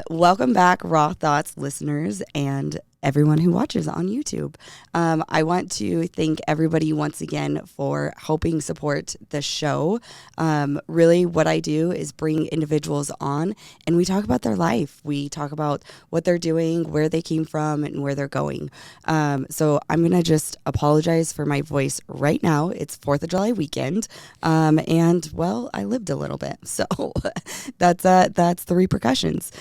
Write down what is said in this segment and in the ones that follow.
Welcome back, Raw Thoughts listeners and everyone who watches on YouTube. I want to thank everybody once again for helping support the show. Really, what I do is bring individuals on and we talk about their life. We talk about what they're doing, where they came from, and where they're going. So I'm going to just apologize for my voice right now. It's 4th of July weekend. And, well, I lived a little bit. So that's the repercussions.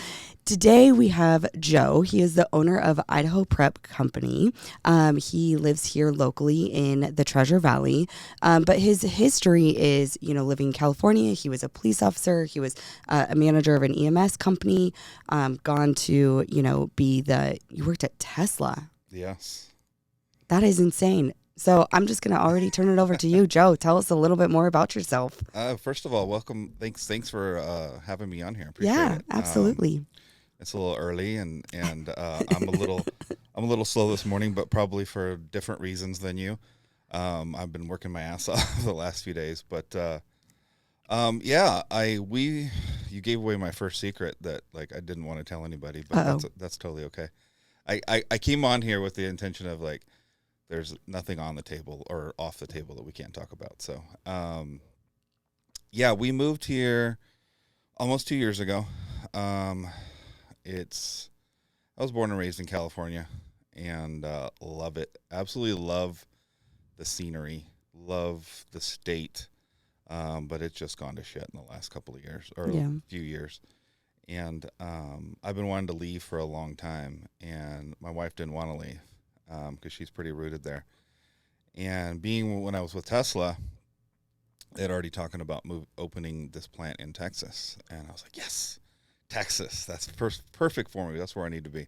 Today we have Joe. He is the owner of Idaho Prep Company. He lives here locally in the Treasure Valley, but his history is, living in California. He was a police officer. He was a manager of an EMS company. Gone to, you worked at Tesla. Yes. That is insane. So I'm just going to already turn it over to you, Joe. Tell us a little bit more about yourself. First of all, welcome. Thanks for having me on here. Appreciate it. Absolutely. It's a little early, and I'm a little slow this morning, but probably for different reasons than you. I've been working my ass off the last few days, but you gave away my first secret that I didn't want to tell anybody, but that's totally okay. I came on here with the intention of there's nothing on the table or off the table that we can't talk about. So we moved here almost 2 years ago. I was born and raised in California and love it. Absolutely love the scenery, love the state, but it's just gone to shit in the last couple of years or few years. And I've been wanting to leave for a long time, and my wife didn't want to leave because she's pretty rooted there. And when I was with Tesla, they had already talking about opening this plant in Texas, and I was like, yes. Texas, that's perfect for me. That's where I need to be.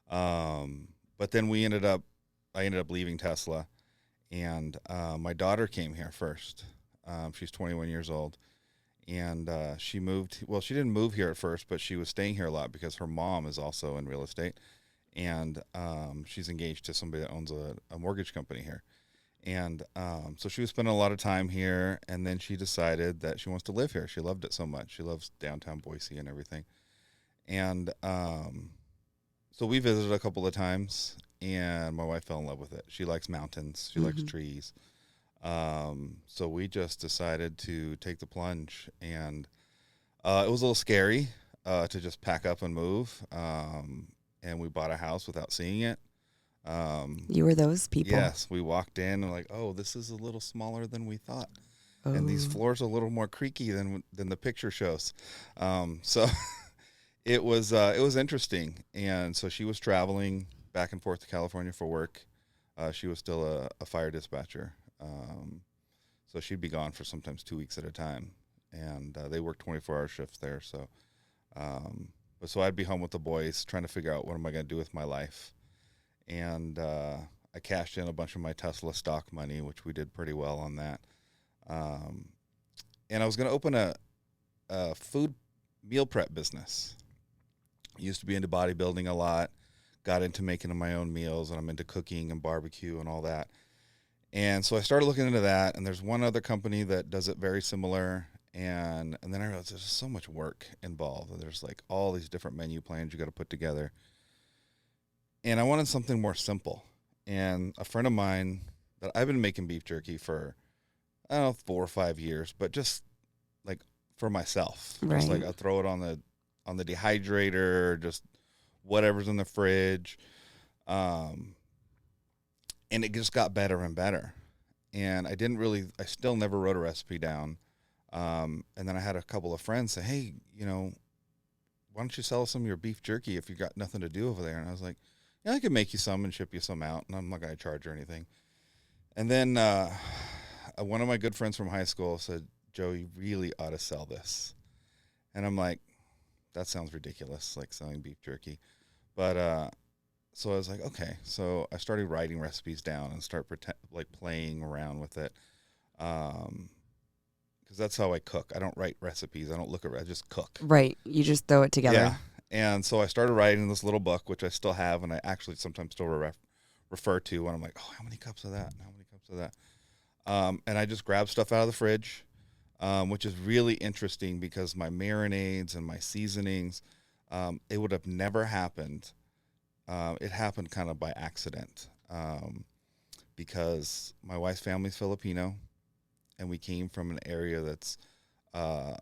But then I ended up leaving Tesla, and my daughter came here first. She's 21 years old, and she moved. Well, she didn't move here at first, but she was staying here a lot because her mom is also in real estate, and she's engaged to somebody that owns a mortgage company here. And so she was spending a lot of time here, and then she decided that she wants to live here. She loved it so much. She loves downtown Boise and everything. And so we visited a couple of times, and my wife fell in love with it. She likes mountains. She likes trees. So we just decided to take the plunge, and it was a little scary to just pack up and move. And we bought a house without seeing it. You were those people. Yes, we walked in and this is a little smaller than we thought, and these floors are a little more creaky than the picture shows. So it was interesting. And so she was traveling back and forth to California for work. She was still a fire dispatcher, so she'd be gone for sometimes 2 weeks at a time, and they worked 24-hour shifts there. So, so I'd be home with the boys trying to figure out what am I going to do with my life. And I cashed in a bunch of my Tesla stock money, which we did pretty well on that. And I was going to open a food meal prep business. I used to be into bodybuilding a lot, got into making my own meals, and I'm into cooking and barbecue and all that. And so I started looking into that, and there's one other company that does it very similar. And then I realized there's so much work involved. There's all these different menu plans you got to put together. And I wanted something more simple. And a friend of mine that I've been making beef jerky for, 4 or 5 years, but just for myself. Right. Just I'll throw it on the dehydrator, just whatever's in the fridge. And it just got better and better. And I still never wrote a recipe down. And then I had a couple of friends say, hey, why don't you sell us some of your beef jerky if you got nothing to do over there? And I was like, yeah, I could make you some and ship you some out, and I'm not going to charge or anything. And then one of my good friends from high school said, Joe, you really ought to sell this. And I'm like, that sounds ridiculous, selling beef jerky. But so I was like, okay. So I started writing recipes down and playing around with it. Because that's how I cook. I don't write recipes. I don't look at I just cook. Right. You just throw it together. Yeah. And so I started writing this little book, which I still have, and I actually sometimes still refer to when I'm like, oh, how many cups of that? And how many cups of that? And I just grab stuff out of the fridge, which is really interesting because my marinades and my seasonings, It would have never happened. It happened kind of by accident, because my wife's family's Filipino, and we came from an area that's a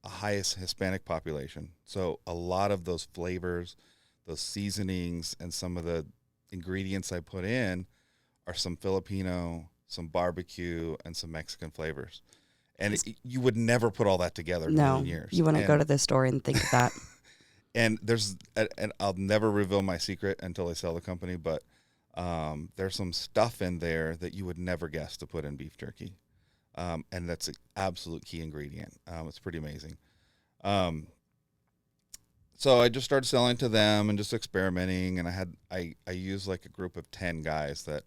highest Hispanic population. So a lot of those flavors, those seasonings, and some of the ingredients I put in are some Filipino, some barbecue, and some Mexican flavors. And you would never put all that together in a No, million years. you want to go to the store and think of that. And I'll never reveal my secret until I sell the company, but there's some stuff in there that you would never guess to put in beef jerky. And that's an absolute key ingredient. It's pretty amazing. So I just started selling to them and just experimenting. And I used like a group of 10 guys that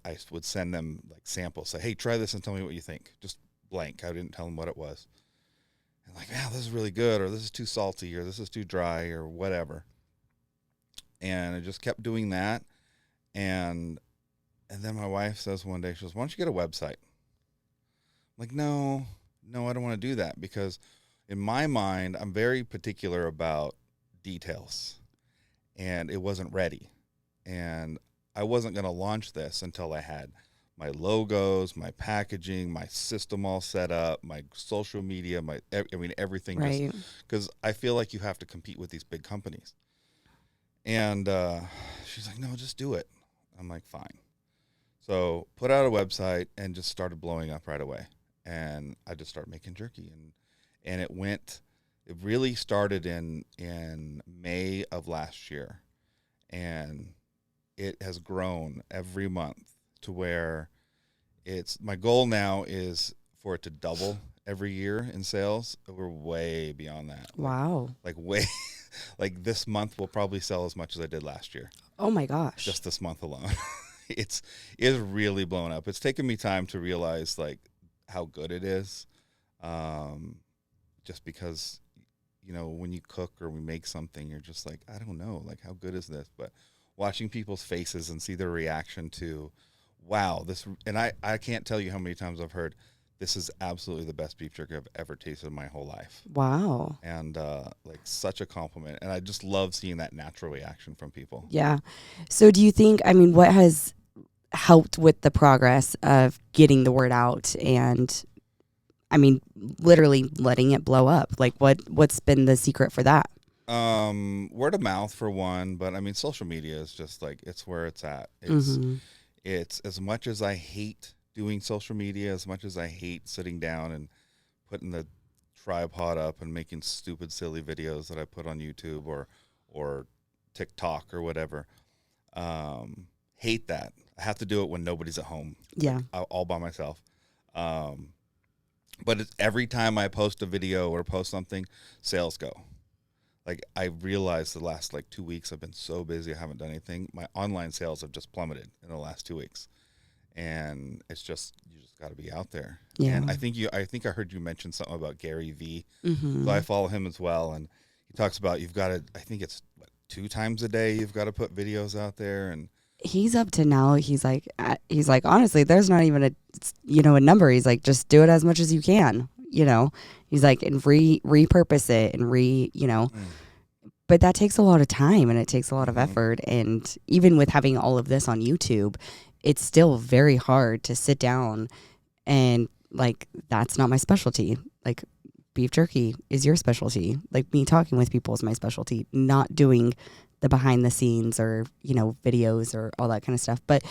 I would send them like samples. Say, hey, try this and tell me what you think. Just blank. I didn't tell them what it was. And like, yeah, this is really good, or this is too salty, or this is too dry, or whatever. And I just kept doing that. And then my wife says one day, she goes, why don't you get a website? I'm like, no, I don't want to do that, because in my mind, I'm very particular about details, and it wasn't ready. And I wasn't going to launch this until I had my logos, my packaging, my system all set up, my social media, everything. Right. Because I feel like you have to compete with these big companies. And she's like, no, just do it. I'm like, fine. So put out a website and just started blowing up right away. And I just started making jerky. And it really started in May of last year. And it has grown every month to where my goal now is for it to double every year in sales. We're way beyond that. Wow. Like this month will probably sell as much as I did last year. Oh my gosh. Just this month alone. It's really blown up. It's taken me time to realize like how good it is. Just because, when you cook or we make something, you're just like, I don't know, like how good is this? But watching people's faces and see their reaction to, wow, and I can't tell you how many times I've heard, this is absolutely the best beef jerky I've ever tasted in my whole life. Wow. And like such a compliment. And I just love seeing that natural reaction from people. Yeah. So do you think, what has helped with the progress of getting the word out and, literally letting it blow up? Like what's been the secret for that? Word of mouth for one, but social media is just like, it's where it's at. It's as much as I hate doing social media, as much as I hate sitting down and putting the tripod up and making stupid, silly videos that I put on YouTube or TikTok or whatever. Hate that. I have to do it when nobody's at home. Yeah. Like, all by myself. But every time I post a video or post something, sales go. Like I realized the last 2 weeks I've been so busy I haven't done anything. My online sales have just plummeted in the last 2 weeks. And it's just, you just got to be out there. Yeah. And I think I heard you mention something about Gary V. Mm-hmm. So I follow him as well. And he talks about you've got to, I think it's 2 times a day you've got to put videos out there. And he's up to now. He's like, honestly, there's not even a number. He's like, just do it as much as you can, he's like, and repurpose it and but that takes a lot of time and it takes a lot of effort. And even with having all of this on YouTube, it's still very hard to sit down and that's not my specialty. Like beef jerky is your specialty. Like me talking with people is my specialty, not doing the behind the scenes or, videos or all that kind of stuff. But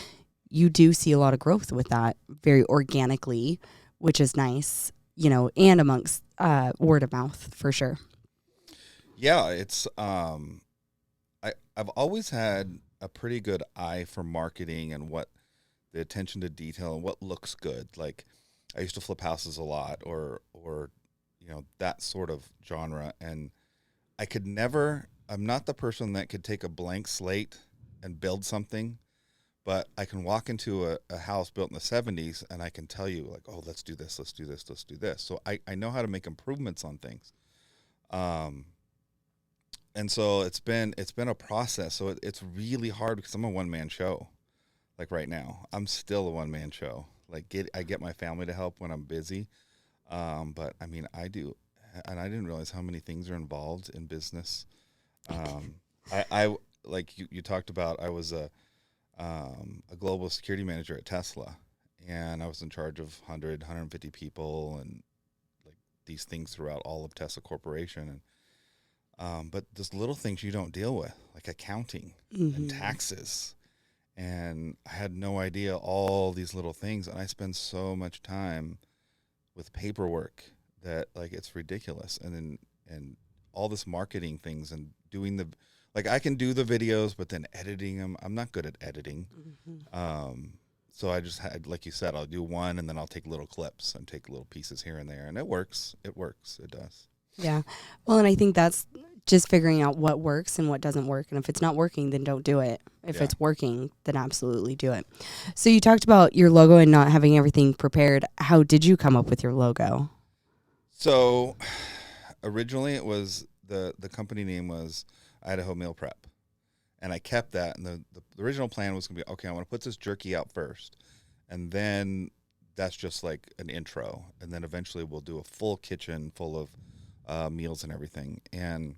you do see a lot of growth with that very organically, which is nice, and amongst word of mouth for sure. Yeah, it's I've always had a pretty good eye for marketing and what the attention to detail and what looks good. Like I used to flip houses a lot or that sort of genre, and I'm not the person that could take a blank slate and build something, but I can walk into a house built in the 70s and I can tell you like, oh, let's do this. So I know how to make improvements on things. And so it's been a process. So it's really hard because I'm a one-man show. Like right now, I'm still a one-man show. Like I get my family to help when I'm busy. But I do, and I didn't realize how many things are involved in business. I like you talked about, I was a global security manager at Tesla, and I was in charge of 150 people and like these things throughout all of Tesla Corporation. And but there's little things you don't deal with, like accounting and taxes. And I had no idea all these little things. And I spend so much time with paperwork that like it's ridiculous. And all this marketing things and doing like I can do the videos, but then editing them, I'm not good at editing. So I just had, like you said, I'll do one and then I'll take little clips and take little pieces here and there. And it works. It does. Yeah. Well, and I think that's just figuring out what works and what doesn't work. And if it's not working, then don't do it. If it's working, then absolutely do it. So you talked about your logo and not having everything prepared. How did you come up with your logo? So originally it was the company name was Idaho Meal Prep. And I kept that. And the original plan was going to be, okay, I want to put this jerky out first. And then that's just like an intro. And then eventually we'll do a full kitchen full of meals and everything. And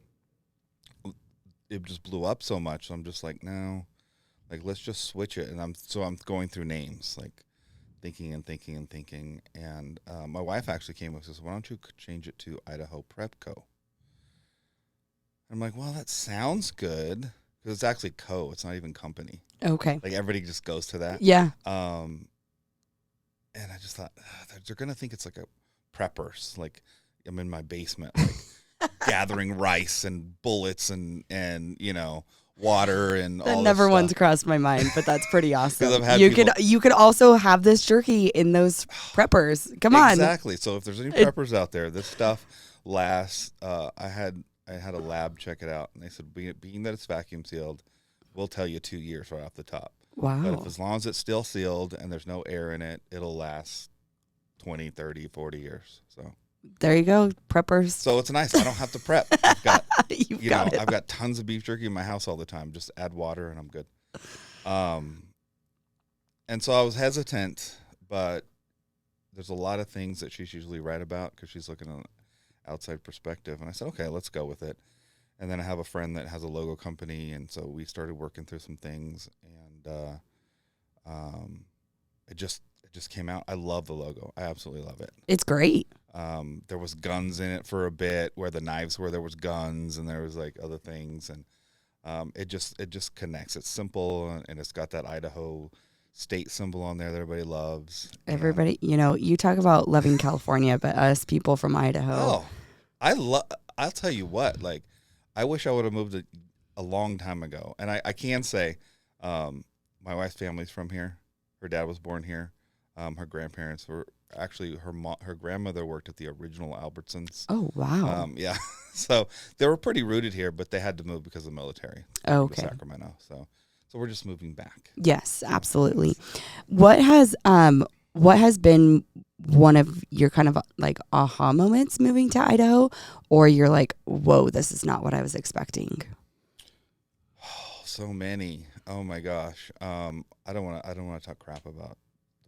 it just blew up so much. So I'm just like, no, like, let's just switch it. And I'm going through names, like thinking. And my wife actually came up and says, why don't you change it to Idaho Prep Co? I'm like, well, that sounds good. Because it's actually co. It's not even company. Okay. Like everybody just goes to that. Yeah. And I just thought, they're going to think it's like a preppers. Like I'm in my basement, like gathering rice and bullets and water and all that this never stuff. once crossed my mind, but that's pretty awesome. I've had You could also have this jerky in those preppers. Come on. Exactly. So if there's any preppers out there, this stuff lasts. I had a lab check it out, and they said, being that it's vacuum sealed, we'll tell you 2 years right off the top. Wow. But as long as it's still sealed and there's no air in it, it'll last 20, 30, 40 years. So there you go, preppers. So it's nice. I don't have to prep. I've got, I've got tons of beef jerky in my house all the time. Just add water and I'm good. And so I was hesitant, but there's a lot of things that she's usually right about because she's looking at an outside perspective. And I said, okay, let's go with it. And then I have a friend that has a logo company, and so we started working through some things, and it just came out. I love the logo. I absolutely love it. It's great. There was guns in it for a bit, where the knives were. There was guns, and there was like other things, and it just connects. It's simple, and it's got that Idaho state symbol on there that everybody loves. Everybody, you talk about loving California, but us people from Idaho. Oh, I'll tell you what, like, I wish I would have moved a long time ago. And I can say, my wife's family's from here. Her dad was born here. Her grandparents were actually, her grandmother worked at the original Albertsons. Oh, wow. Yeah. So they were pretty rooted here, but they had to move because of the military. Okay. To Sacramento. So we're just moving back. Yes, absolutely. What has been one of your kind of like aha moments moving to Idaho, or you're like, whoa, this is not what I was expecting? Oh, so many. Oh my gosh. I don't want to talk crap about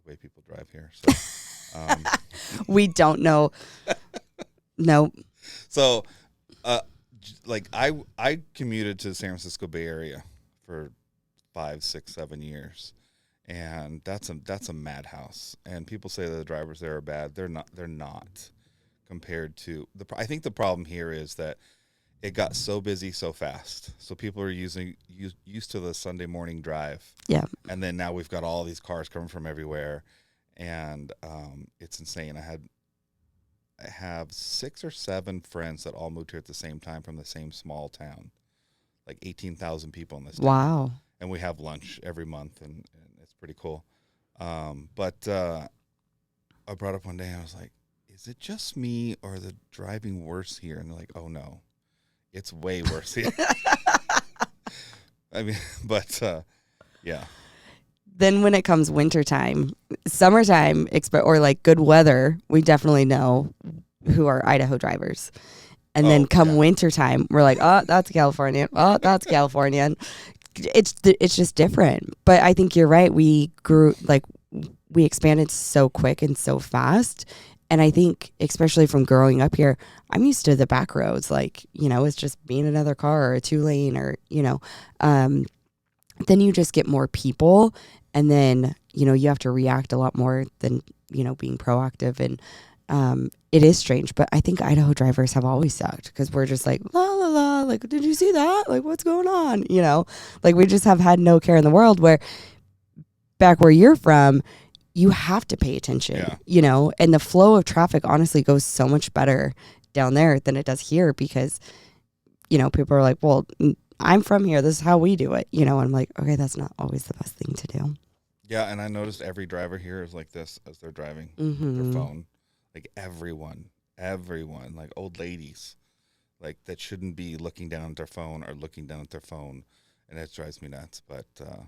the way people drive here. So we don't know. No. So like I commuted to the San Francisco Bay Area for 5, 6, 7 years. And that's a madhouse. And people say that the drivers there are bad. They're not compared to I think the problem here is that it got so busy so fast. So people are used to the Sunday morning drive. Yeah. And then now we've got all these cars coming from everywhere, and it's insane. I have 6 or 7 friends that all moved here at the same time from the same small town, like 18,000 people in this town. Wow. And we have lunch every month, and it's pretty cool. But I brought up one day, and I was like, is it just me, or the driving worse here? And they're like, oh, no, it's way worse here. I mean, but, yeah. Then when it comes wintertime, summertime, or like good weather, we definitely know who are Idaho drivers. And then come wintertime, we're like, oh, that's Californian. Oh, that's Californian. It's just different. But I think you're right. We expanded so quick and so fast. And I think, especially from growing up here, I'm used to the back roads. Like, it's just being another car or a 2-lane or, then you just get more people. And then, you have to react a lot more than, being proactive. And it is strange. But I think Idaho drivers have always sucked because we're just like, la, la, la. Like, did you see that? Like, what's going on? Like we just have had no care in the world, where back where you're from, you have to pay attention, and the flow of traffic honestly goes so much better down there than it does here because, people are like, well, I'm from here. This is how we do it, and I'm like, okay, that's not always the best thing to do. Yeah, and I noticed every driver here is like this as they're driving their phone. Like everyone, like old ladies, like that shouldn't be looking down at their phone or looking down at their phone, and it drives me nuts. But yeah,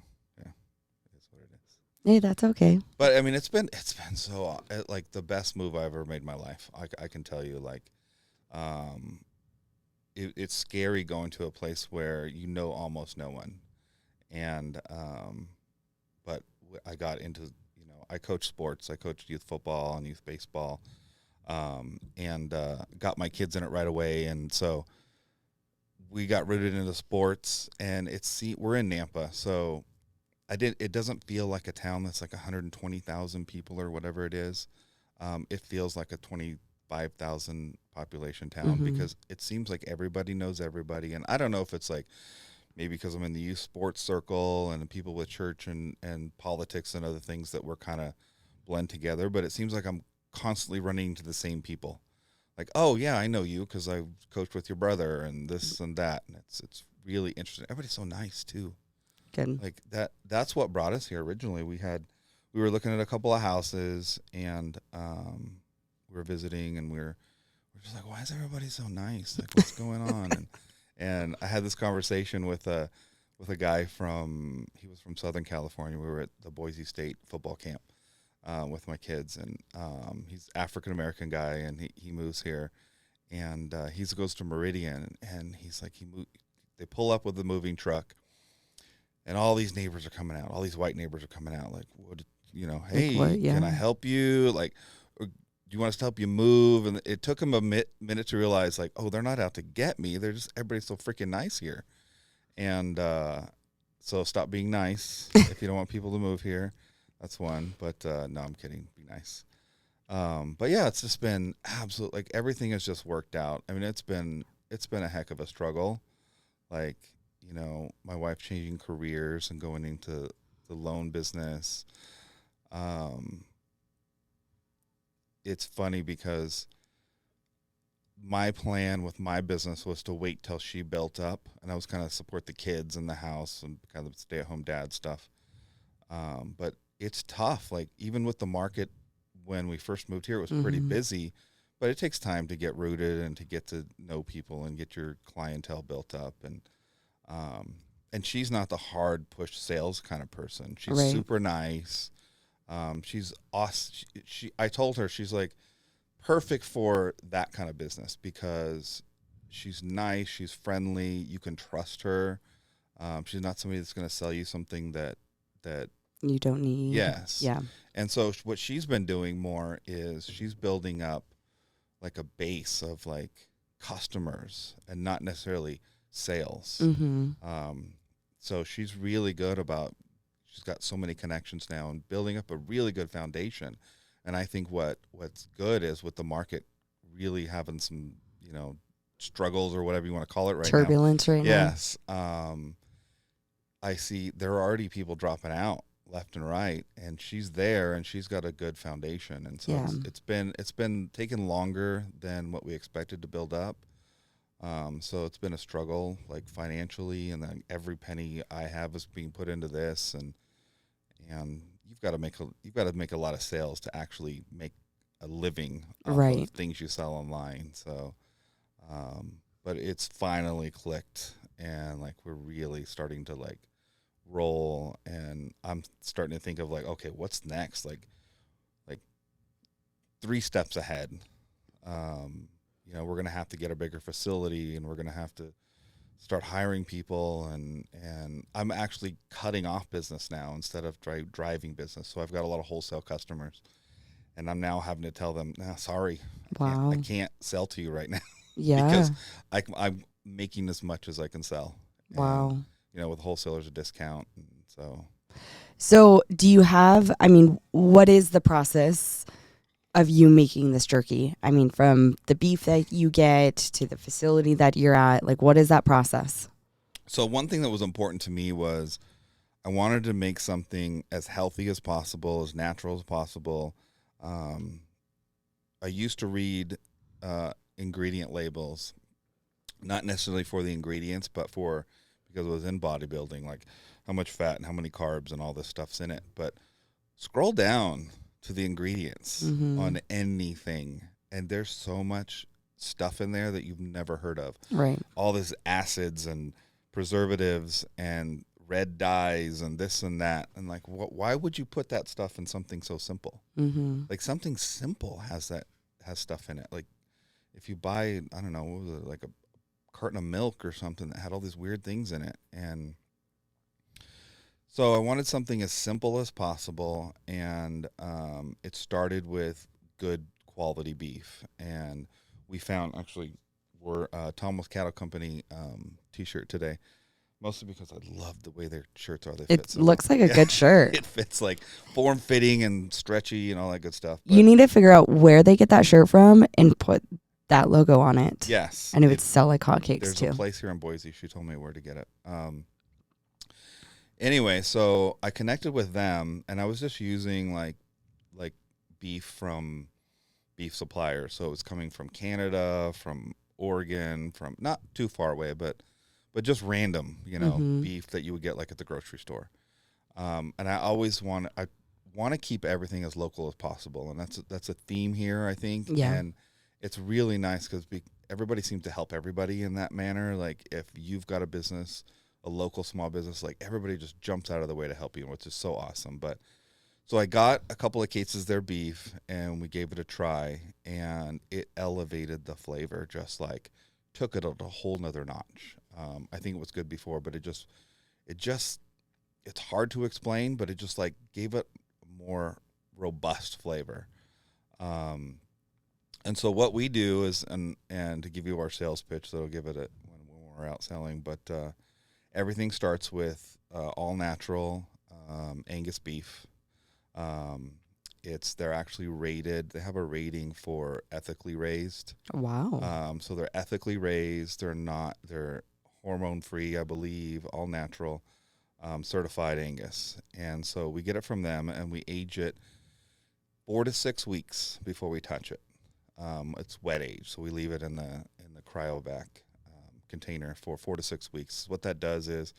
it is what it is. Hey, that's okay. But I mean, it's been so like the best move I've ever made in my life. I can tell you, like, it's scary going to a place where almost no one, and but I got into I coach sports. I coached youth football and youth baseball, and got my kids in it right away, and so we got rooted into sports. And we're in Nampa, so it doesn't feel like a town that's like 120,000 people or whatever it is. It feels like a 25,000 population town because it seems like everybody knows everybody. And I don't know if it's like maybe because I'm in the youth sports circle and the people with church and politics and other things that we're kind of blend together, but it seems like I'm constantly running into the same people. Like, oh yeah, I know you because I coached with your brother and this and that. And it's really interesting. Everybody's so nice too. Good. Like that's what brought us here originally. We were looking at a couple of houses, and we were visiting, and we're just like, why is everybody so nice? Like, what's going on? And I had this conversation with a guy he was from Southern California. We were at the Boise State football camp with my kids, and he's African American guy, and he moves here, and he goes to Meridian, and he's like they pull up with the moving truck. And all these neighbors are coming out. All these white neighbors are coming out. Like, what, hey, like what, can I help you? Like, do you want us to help you move? And it took them a minute to realize, like, oh, they're not out to get me. Everybody's so freaking nice here. And so stop being nice if you don't want people to move here. That's one. But no, I'm kidding. Be nice. But yeah, it's just been absolute. Like everything has just worked out. I mean, it's been a heck of a struggle. Like, my wife changing careers and going into the loan business. It's funny because my plan with my business was to wait till she built up, and I was kind of support the kids in the house and kind of stay-at-home dad stuff. But it's tough. Like even with the market when we first moved here, it was pretty busy, but it takes time to get rooted and to get to know people and get your clientele built up. And she's not the hard push sales kind of person. She's super nice. She's awesome. I told her, she's like perfect for that kind of business because she's nice. She's friendly. You can trust her. She's not somebody that's going to sell you something that you don't need. Yes. Yeah. And so what she's been doing more is she's building up like a base of like customers and not necessarily sales. So she's really good she's got so many connections now and building up a really good foundation. And I think what's good is with the market really having some, struggles or whatever you want to call it right now. Turbulence right now. Yes. I see there are already people dropping out left and right, and she's there and she's got a good foundation. And so it's been taking longer than what we expected to build up. So it's been a struggle, like financially, and then every penny I have is being put into this, and you've got to make a lot of sales to actually make a living off of things you sell online. So, but it's finally clicked, and like we're really starting to like roll, and I'm starting to think of like, okay, what's next? Like 3 steps ahead. We're going to have to get a bigger facility, and we're going to have to start hiring people, and I'm actually cutting off business now instead of driving business. So I've got a lot of wholesale customers, And I'm now having to tell them, nah, sorry, Wow. I can't sell to you right now Yeah. because I'm making as much as I can sell. Wow. And, you know, with wholesalers a discount. And So do you have, I mean, what is the process of you making this jerky? I mean, from the beef that you get to the facility that you're at, like, what is that process? So one thing that was important to me was I wanted to make something as healthy as possible, as natural as possible. I used to read ingredient labels, not necessarily for the ingredients, but because it was in bodybuilding, like how much fat and how many carbs and all this stuff's in it. But scroll down to the ingredients on anything, and there's so much stuff in there that you've never heard of. Right. All these acids and preservatives and red dyes and this and that, and like, why would you put that stuff in something so simple? Like something simple has stuff in it. Like if you buy, I don't know, what was it, like a carton of milk or something that had all these weird things in it. And so I wanted something as simple as possible, and it started with good quality beef. And we found, actually, we're Thomas Cattle Company T-shirt today, mostly because I love the way their shirts are. They fit so looks well. like a good shirt. It fits like form-fitting and stretchy and all that good stuff. You need to figure out where they get that shirt from and put that logo on it. Yes. And it would sell like hotcakes too. too. There's a place here in Boise. She told me where to get it. Anyway, so I connected with them, and I was just using like beef from beef suppliers. So it was coming from Canada, from Oregon, from not too far away, but just random, beef that you would get like at the grocery store. And I always want to keep everything as local as possible, and that's a theme here, I think. Yeah. And it's really nice because everybody seems to help everybody in that manner. Like if you've got a business, a local small business, like everybody just jumps out of the way to help you, which is so awesome. But so I got a couple of cases of their beef, and we gave it a try, and it elevated the flavor, just like took it a whole nother notch. I think it was good before, but it's hard to explain, but it just like gave it a more robust flavor. And so what we do is, and to give you our sales pitch, that'll give it when we're out selling, but everything starts with all natural Angus beef. They're actually rated. They have a rating for ethically raised. Wow. So they're ethically raised. They're hormone free, I believe, all natural, certified Angus. And so we get it from them, and we age it 4 to 6 weeks before we touch it. It's wet age, so we leave it in the cryovac container for 4 to 6 weeks. What that does is,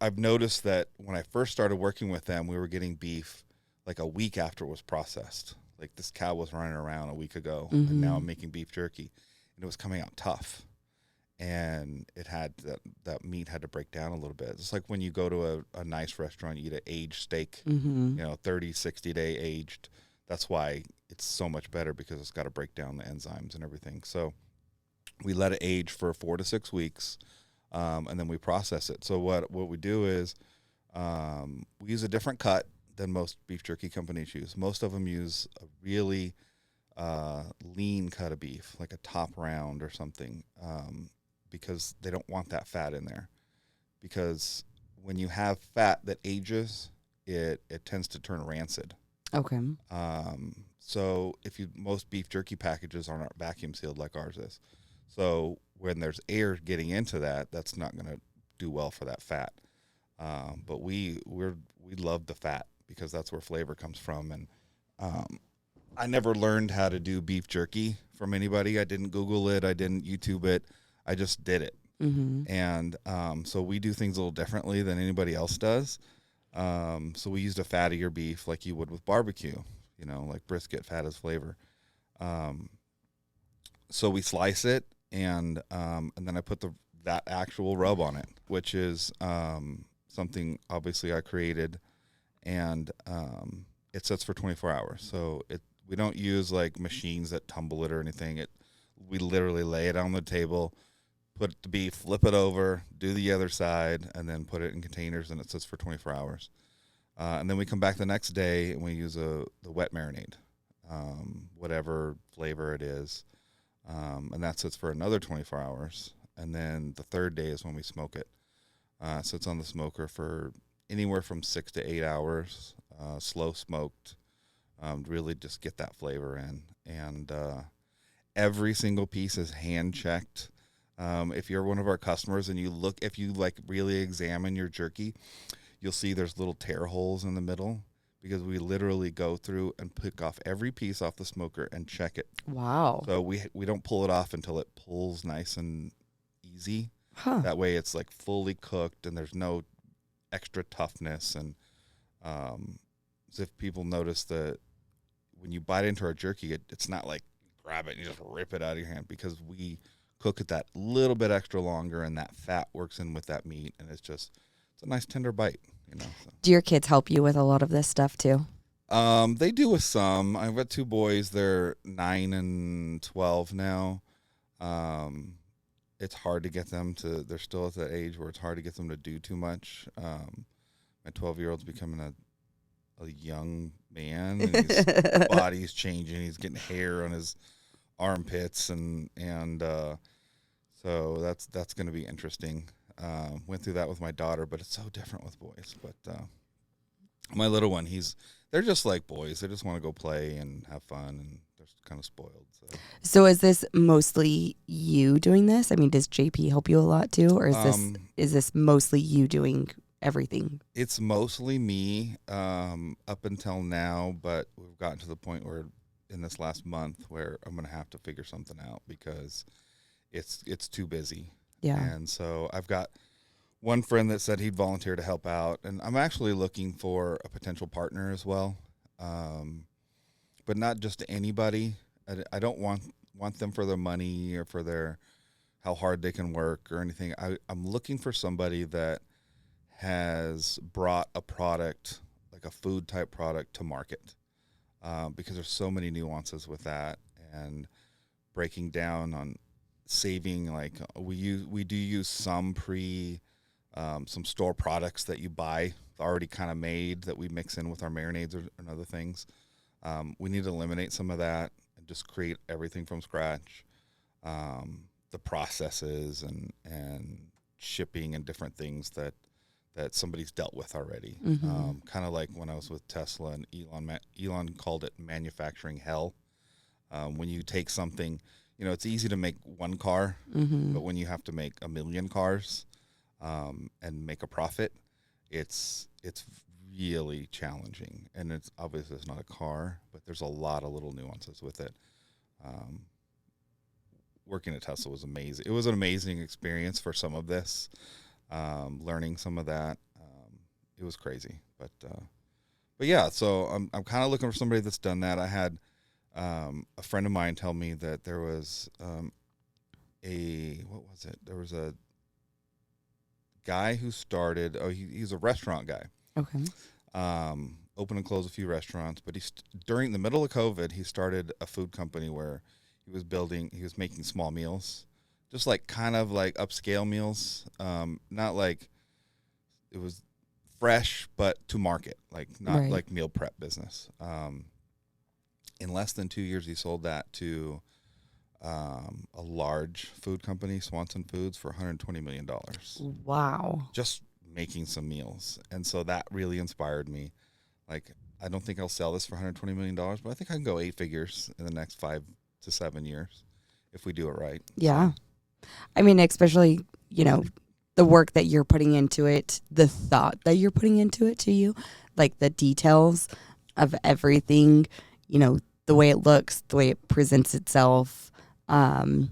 I've noticed that when I first started working with them, we were getting beef like a week after it was processed. Like this cow was running around a week ago, and now I'm making beef jerky, and it was coming out tough, and it had that meat had to break down a little bit. It's like when you go to a nice restaurant, you eat an aged steak, 30, 60 day aged. That's why it's so much better, because it's got to break down the enzymes and everything. So we let it age for 4 to 6 weeks, and then we process it. So what we do is we use a different cut than most beef jerky companies use. Most of them use a really lean cut of beef, like a top round or something, because they don't want that fat in there. Because when you have fat that ages, it tends to turn rancid. Okay. So most beef jerky packages are not vacuum sealed like ours is. So when there's air getting into that, that's not going to do well for that fat. But we love the fat, because that's where flavor comes from. And I never learned how to do beef jerky from anybody. I didn't Google it. I didn't YouTube it. I just did it. And so we do things a little differently than anybody else does. So we used a fattier beef like you would with barbecue, like brisket, fat as flavor. So we slice it, and then I put that actual rub on it, which is something obviously I created, and it sits for 24 hours. So we don't use like machines that tumble it or anything. We literally lay it on the table, put the beef, flip it over, do the other side, and then put it in containers, and it sits for 24 hours. And then we come back the next day, and we use the wet marinade. whatever flavor it is. And that sits for another 24 hours. And then the third day is when we smoke it. So it's on the smoker for anywhere from 6 to 8 hours, slow smoked, really just get that flavor in. And every single piece is hand checked. If you're one of our customers and if you like really examine your jerky, you'll see there's little tear holes in the middle because we literally go through and pick off every piece off the smoker and check it. Wow. So we don't pull it off until it pulls nice and easy. Huh. That way it's like fully cooked and there's no extra toughness. And as if people notice that when you bite into our jerky, it's not like grab it and you just rip it out of your hand, because we cook it that little bit extra longer and that fat works in with that meat, and it's a nice tender bite, you know. So. Do your kids help you with a lot of this stuff too? They do with some. I've got 2 boys. They're 9 and 12 now. It's hard to get them to, they're still at that age where it's hard to get them to do too much. My 12-year-old's becoming a young man, and his body's changing. He's getting hair on his armpits, and so that's going to be interesting. Went through that with my daughter, but it's so different with boys. But my little one, they're just like boys. They just want to go play and have fun, and they're kind of spoiled. So is this mostly you doing this? I mean, does JP help you a lot too, or is this mostly you doing everything? It's mostly me up until now, but we've gotten to the point where in this last month where I'm going to have to figure something out because it's too busy. Yeah. And so I've got one friend that said he'd volunteer to help out, and I'm actually looking for a potential partner as well, but not just anybody. I don't want them for their money or for how hard they can work or anything. I'm looking for somebody that has brought a product, like a food type product, to market, because there's so many nuances with that, and breaking down on saving. Like we do use some some store products that you buy already kind of made that we mix in with our marinades and other things. We need to eliminate some of that and just create everything from scratch. The processes and shipping and different things that somebody's dealt with already. Mm-hmm. Kind of like when I was with Tesla, and Elon called it manufacturing hell. When you take something, it's easy to make one car, Mm-hmm. but when you have to make 1 million cars and make a profit, it's really challenging. And it's obviously it's not a car, but there's a lot of little nuances with it. Working at Tesla was amazing. It was an amazing experience for some of this. Learning some of that, it was crazy, but yeah. So I'm kind of looking for somebody that's done that. I had a friend of mine tell me that there was There was a guy who started. Oh, he's a restaurant guy. Okay. Open and close a few restaurants, but during the middle of COVID, he started a food company where he was making small meals. Just like kind of like upscale meals, not like it was fresh, but to market, like not Right. like meal prep business. In less than 2 years, he sold that to a large food company, Swanson Foods, for $120 million. Wow. Just making some meals. And so that really inspired me. Like, I don't think I'll sell this for $120 million, but I think I can go 8 figures in the next 5 to 7 years if we do it right. Yeah. So. I mean, especially, the work that you're putting into it, the thought that you're putting into it to you, like the details of everything, the way it looks, the way it presents itself. And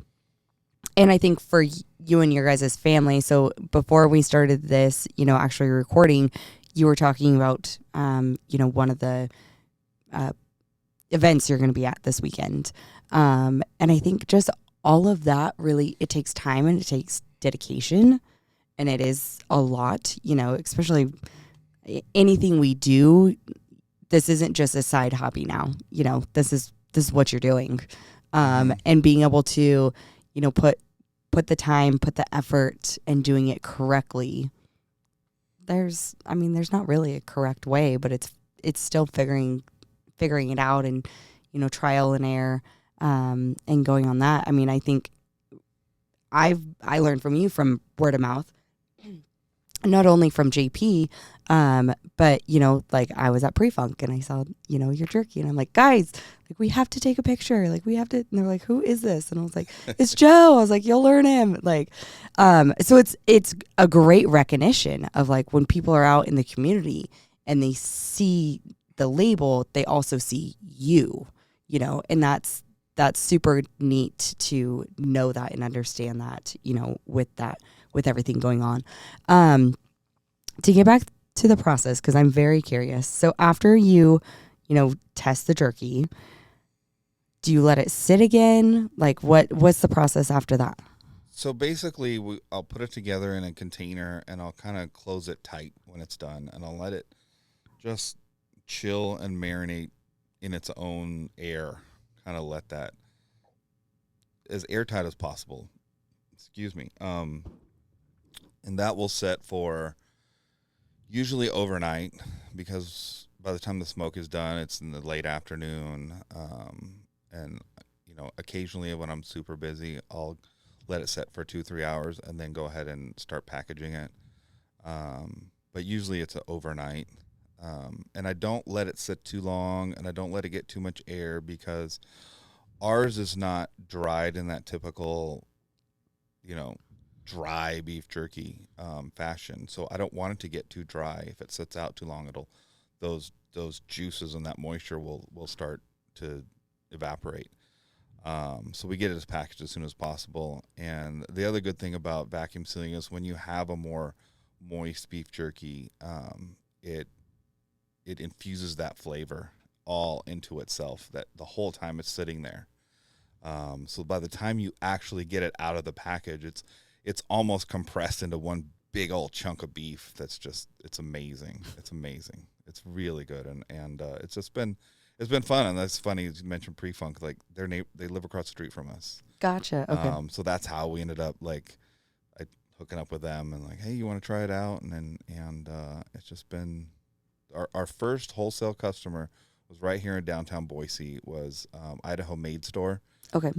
I think for you and your guys' family, so before we started this, actually recording, you were talking about, one of the events you're going to be at this weekend. And I think just all of that really, it takes time and it takes dedication, and it is a lot, especially anything we do. This isn't just a side hobby now, this is what you're doing. And being able to, put the time, put the effort, and doing it correctly. There's not really a correct way, but it's still figuring it out and, trial and error, and going on that. I mean, I think I learned from you from word of mouth, not only from JP, but like I was at Pre-Funk and I saw your jerky and I'm like, guys, like we have to take a picture, like we have to. And they're like, who is this? And I was like, it's Joe. I was like, you'll learn him. Like, so it's a great recognition of like when people are out in the community and they see the label, they also see you, and that's super neat to know that and understand that, with everything going on. To get back to the process, because I'm very curious. So after you test the jerky, do you let it sit again? Like what's the process after that? So basically, I'll put it together in a container and I'll kind of close it tight when it's done, and I'll let it just chill and marinate in its own air. Kind of let that as airtight as possible. Excuse me. And that will set for usually overnight, because by the time the smoke is done, it's in the late afternoon. And occasionally when I'm super busy, I'll let it set for 2-3 hours and then go ahead and start packaging it. But usually it's overnight. And I don't let it sit too long, and I don't let it get too much air, because ours is not dried in that typical, dry beef jerky fashion. So I don't want it to get too dry. If it sits out too long, those juices and that moisture will start to evaporate. So we get it as packaged as soon as possible. And the other good thing about vacuum sealing is when you have a more moist beef jerky, it infuses that flavor all into itself, that the whole time it's sitting there. So by the time you actually get it out of the package, it's almost compressed into one big old chunk of beef. It's amazing. It's amazing. It's really good. And it's been fun. And that's funny, as you mentioned Pre-Funk, like they live across the street from us. Gotcha. Okay. So that's how we ended up hooking up with them and like, hey, you want to try it out? And it's just been our first wholesale customer was right here in downtown Boise, was Idaho Maid Store. Okay.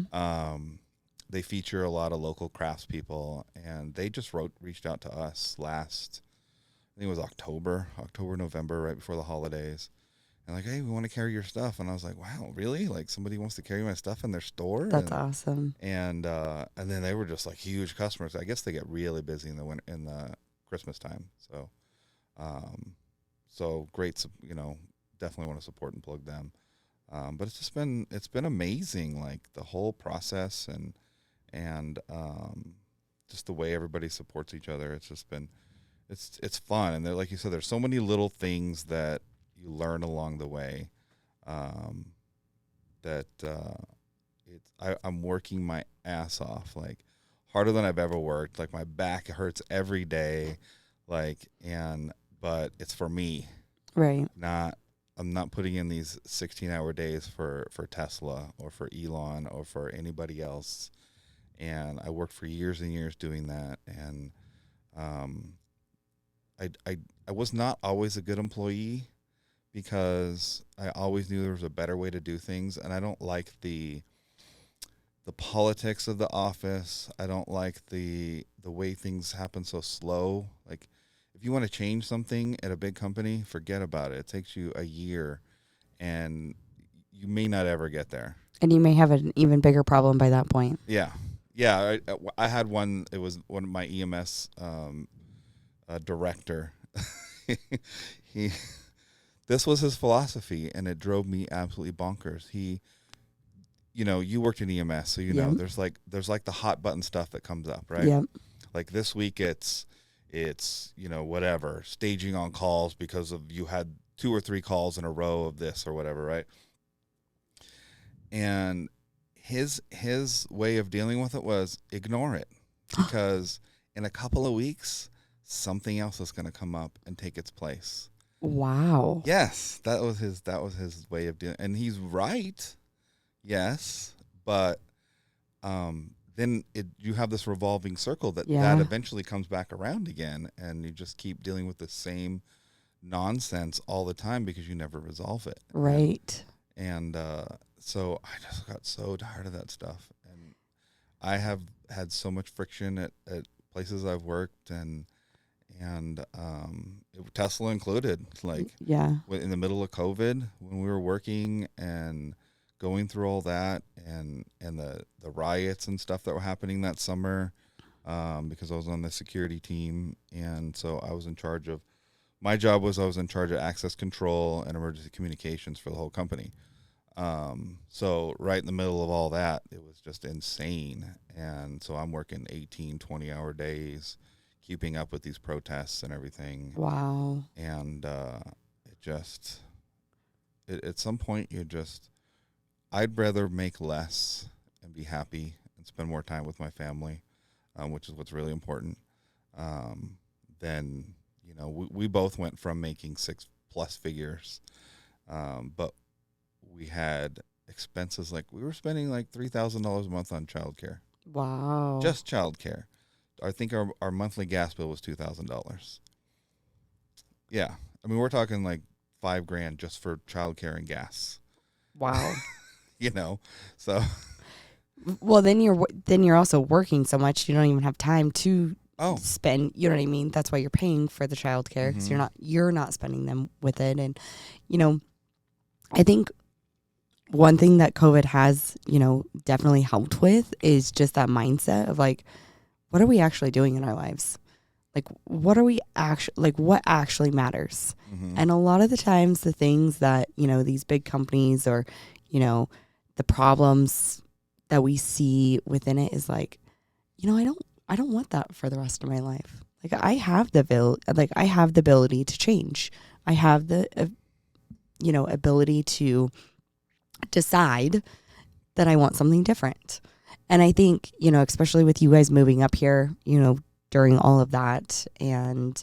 They feature a lot of local craftspeople, and they just reached out to us last, I think it was October, November, right before the holidays. And like, hey, we want to carry your stuff. And I was like, wow, really? Like somebody wants to carry my stuff in their store? That's awesome. And then they were just like huge customers. I guess they get really busy in the Christmas time. So great, definitely want to support and plug them. But it's been amazing, like the whole process and just the way everybody supports each other. It's just been, it's fun. And like you said, there's so many little things that you learn along the way, I'm working my ass off, like harder than I've ever worked. Like my back hurts every day, but it's for me. Right. I'm not putting in these 16-hour days for Tesla or for Elon or for anybody else. And I worked for years and years doing that. And I was not always a good employee, because I always knew there was a better way to do things. And I don't like the politics of the office. I don't like the way things happen so slow. Like, if you want to change something at a big company, forget about it. It takes you a year, and you may not ever get there. And you may have an even bigger problem by that point. Yeah. I had one. It was one of my EMS director. This was his philosophy, and it drove me absolutely bonkers. You worked in EMS, so know there's like the hot button stuff that comes up, right? Yeah. Like this week, it's whatever, staging on calls because of you had 2 or 3 calls in a row of this or whatever, right? And his way of dealing with it was ignore it, because in a couple of weeks something else is going to come up and take its place. Wow. Yes, that was his way of dealing, and he's right. Yes, but then you have this revolving circle that eventually comes back around again, and you just keep dealing with the same nonsense all the time because you never resolve it. Right. And so I just got so tired of that stuff. And I have had so much friction at places I've worked, and Tesla included. Like, Yeah. in the middle of COVID, when we were working and going through all that, and the riots and stuff that were happening that summer, because I was on the security team, and so I was in charge of. My job was I was in charge of access control and emergency communications for the whole company. So right in the middle of all that, it was just insane. And so I'm working 18, 20-hour days, keeping up with these protests and everything. Wow. And at some point, I'd rather make less and be happy and spend more time with my family, which is what's really important, than, we both went from making 6+ figures, but we had expenses, like we were spending like $3,000 a month on childcare. Wow. Just childcare. I think our monthly gas bill was $2,000. Yeah, I mean, we're talking like $5,000 just for childcare and gas. Wow. So. Well, then you're also working so much you don't even have time to spend. You know what I mean? That's why you're paying for the childcare, because you're not spending them with it. And I think one thing that COVID has, definitely helped with is just that mindset of like, what are we actually doing in our lives? Like, what are we what actually matters? Mm-hmm. And a lot of the times the things that, these big companies or, the problems that we see within it is like, I don't want that for the rest of my life. Like, I have the ability to change. I have the, ability to decide that I want something different. And I think, especially with you guys moving up here, during all of that, and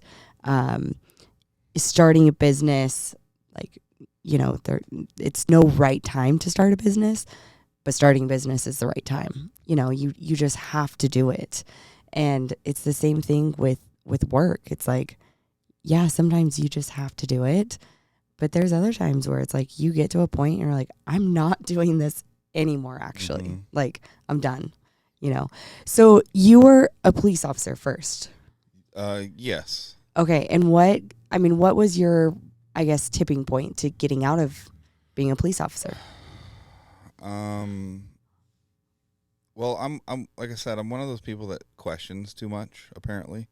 starting a business, like, it's no right time to start a business, but starting a business is the right time. You just have to do it. And it's the same thing with work. It's like, yeah, sometimes you just have to do it. But there's other times where it's like you get to a point and you're like, I'm not doing this anymore, actually. Mm-hmm. Like, I'm done, So you were a police officer first. Yes. Okay. And what was your, I guess, tipping point to getting out of being a police officer? Well, I'm like I said, I'm one of those people that questions too much, apparently.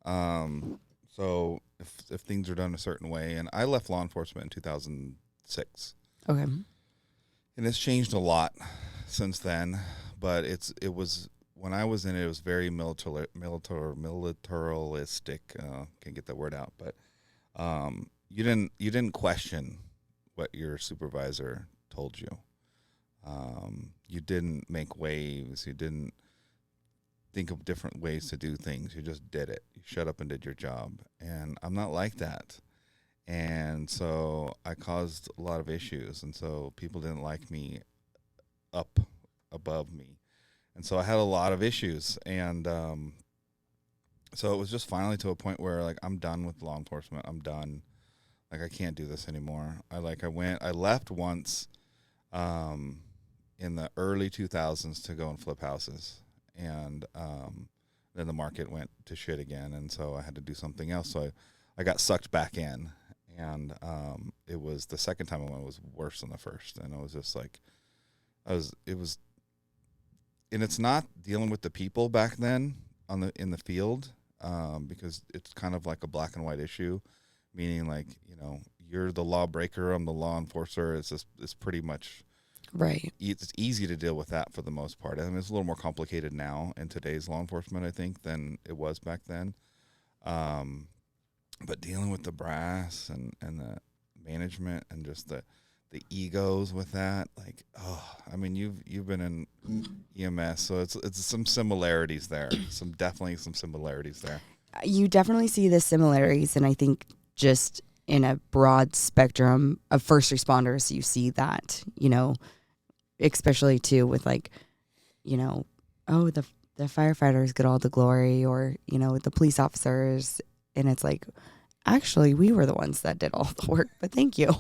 So if things are done a certain way, and I left law enforcement in 2006. Okay. And it's changed a lot since then, but it was when I was in it, it was very militaristic. Can't get that word out, but you didn't question what your supervisor told you. You didn't make waves. You didn't think of different ways to do things. You just did it. You shut up and did your job. And I'm not like that. And so I caused a lot of issues. And so people didn't like me up above me. And so I had a lot of issues. And so it was just finally to a point where, like, I'm done with law enforcement. I'm done. Like, I can't do this anymore. I left once in the early 2000s to go and flip houses. And then the market went to shit again. And so I had to do something else. So I got sucked back in. And it was the second time I went was worse than the first. And it was just like, and it's not dealing with the people back then in the field, because it's kind of like a black and white issue, meaning like, you're the lawbreaker, I'm the law enforcer. It's pretty much right. It's easy to deal with that for the most part. I mean, it's a little more complicated now in today's law enforcement, I think, than it was back then. But dealing with the brass and the management and just the egos with that, like, I mean, you've been in EMS, so it's some similarities there. Definitely some similarities there. You definitely see the similarities, and I think just in a broad spectrum of first responders, you see that, especially too with like, the firefighters get all the glory, or, the police officers. And it's like, actually, we were the ones that did all the work, but thank you.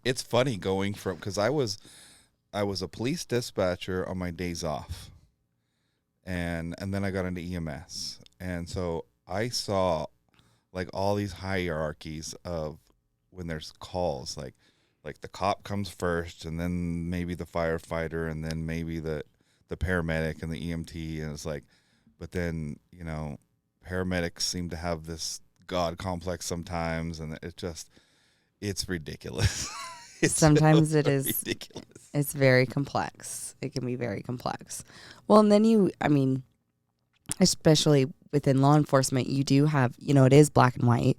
It's funny going from, because I was I was a police dispatcher on my days off, and then I got into EMS, and so I saw like all these hierarchies of when there's calls, like the cop comes first, and then maybe the firefighter, and then maybe the paramedic and the EMT, and it's like, but then paramedics seem to have this god complex sometimes, and it's ridiculous. Sometimes it is ridiculous. It's very complex. It can be very complex. Well, and then especially within law enforcement, you do have, it is black and white.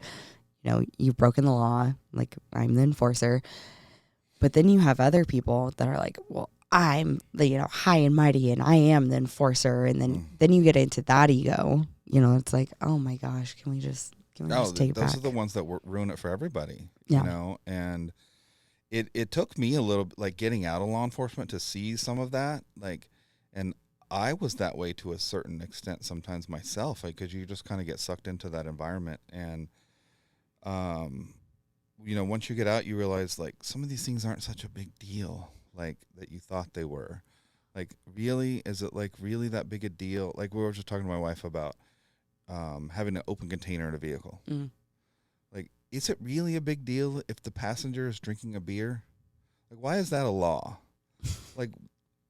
You've broken the law, like I'm the enforcer. But then you have other people that are like, well, I'm the, high and mighty and I am the enforcer. And then you get into that ego, it's like, oh my gosh, can we just take it back? Those are the ones that ruin it for everybody, Yeah. and it took me a little, like, getting out of law enforcement to see some of that, like, and I was that way to a certain extent sometimes myself, because you just kind of get sucked into that environment. And, once you get out, you realize, like, some of these things aren't such a big deal, like, that you thought they were. Like, really, is it, like, really that big a deal? Like, we were just talking to my wife about having an open container in a vehicle. Like, is it really a big deal if the passenger is drinking a beer? Like, why is that a law? Like,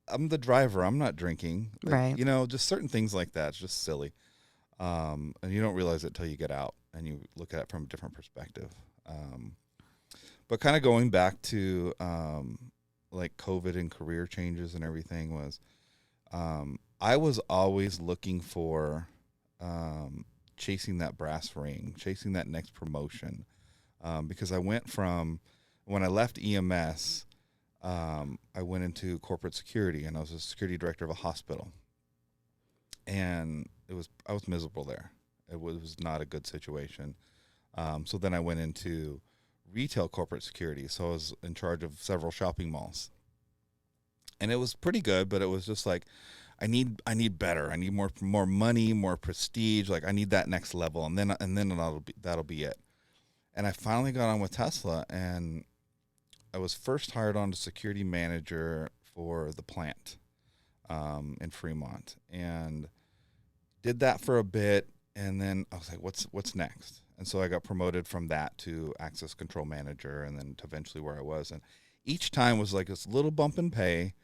I'm the driver. I'm not drinking. Like, Right. Just certain things like that. It's just silly. And you don't realize it till you get out and you look at it from a different perspective. But kind of going back to like COVID and career changes and everything was, I was always looking for chasing that brass ring, chasing that next promotion, because I went from, when I left EMS, I went into corporate security, and I was a security director of a hospital, and I was miserable there. It was not a good situation. So then I went into retail corporate security. So I was in charge of several shopping malls, and it was pretty good, but it was just like, I need better. I need more money, more prestige. Like, I need that next level, and then that'll be it. And I finally got on with Tesla, and I was first hired on to security manager for the plant in Fremont, and did that for a bit. And then I was like, what's next? And so I got promoted from that to access control manager, and then to eventually where I was. And each time was like this little bump in pay,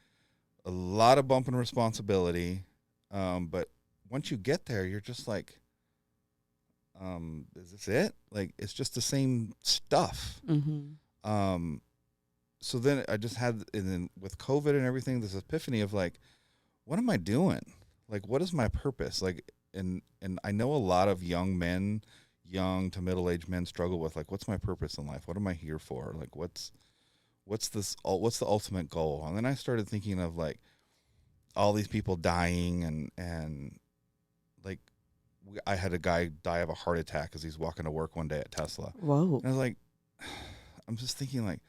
a lot of bump in responsibility. But once you get there, you're just like, is this it? Like, it's just the same stuff. So then I just had, and then with COVID and everything, this epiphany of like, what am I doing? Like, what is my purpose? Like, and I know a lot of young to middle-aged men struggle with, like, what's my purpose in life? What am I here for? Like, what's the ultimate goal? And then I started thinking of, like, all these people dying, and like, I had a guy die of a heart attack as he's walking to work one day at Tesla. Whoa. And I was like, I'm just thinking, like,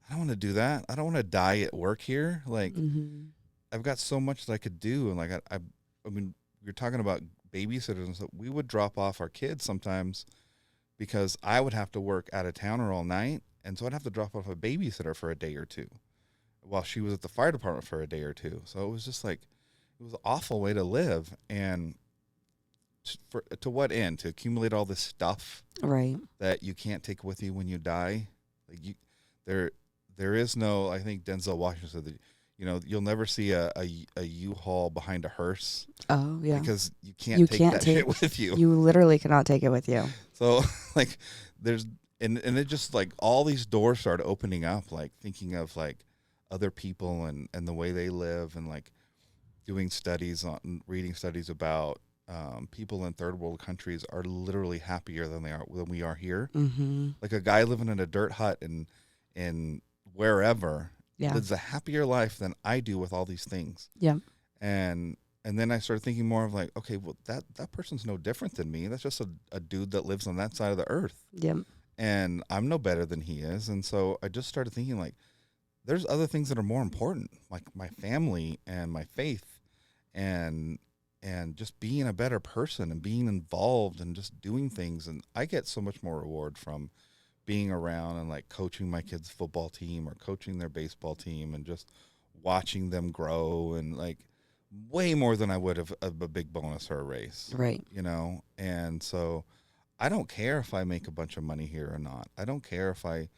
I don't want to do that. I don't want to die at work here. Like, I've got so much that I could do. And like, I mean, you're talking about babysitters and stuff. We would drop off our kids sometimes because I would have to work out of town or all night. And so I'd have to drop off a babysitter for a day or two while she was at the fire department for a day or two. So it was just like, it was an awful way to live. And to what end? To accumulate all this stuff, Right, that you can't take with you when you die. Like, there is no, I think Denzel Washington said that, you'll never see a U-Haul behind a hearse. Oh, yeah. Because you can't take that shit with you. You literally cannot take it with you. So, like, and it just, like, all these doors started opening up, like, thinking of, like, other people and the way they live, and, like, reading studies about people in third world countries are literally happier than we are here. Like, a guy living in a dirt hut in wherever lives a happier life than I do with all these things. Yeah. And then I started thinking more of, like, okay, well, that person's no different than me. That's just a dude that lives on that side of the earth. Yep. And I'm no better than he is. And so I just started thinking, like, there's other things that are more important, like my family and my faith, and just being a better person and being involved and just doing things. And I get so much more reward from being around and, like, coaching my kids' football team or coaching their baseball team and just watching them grow, and like way more than I would have of a big bonus or a raise. Right. And so I don't care if I make a bunch of money here or not. I don't care if I,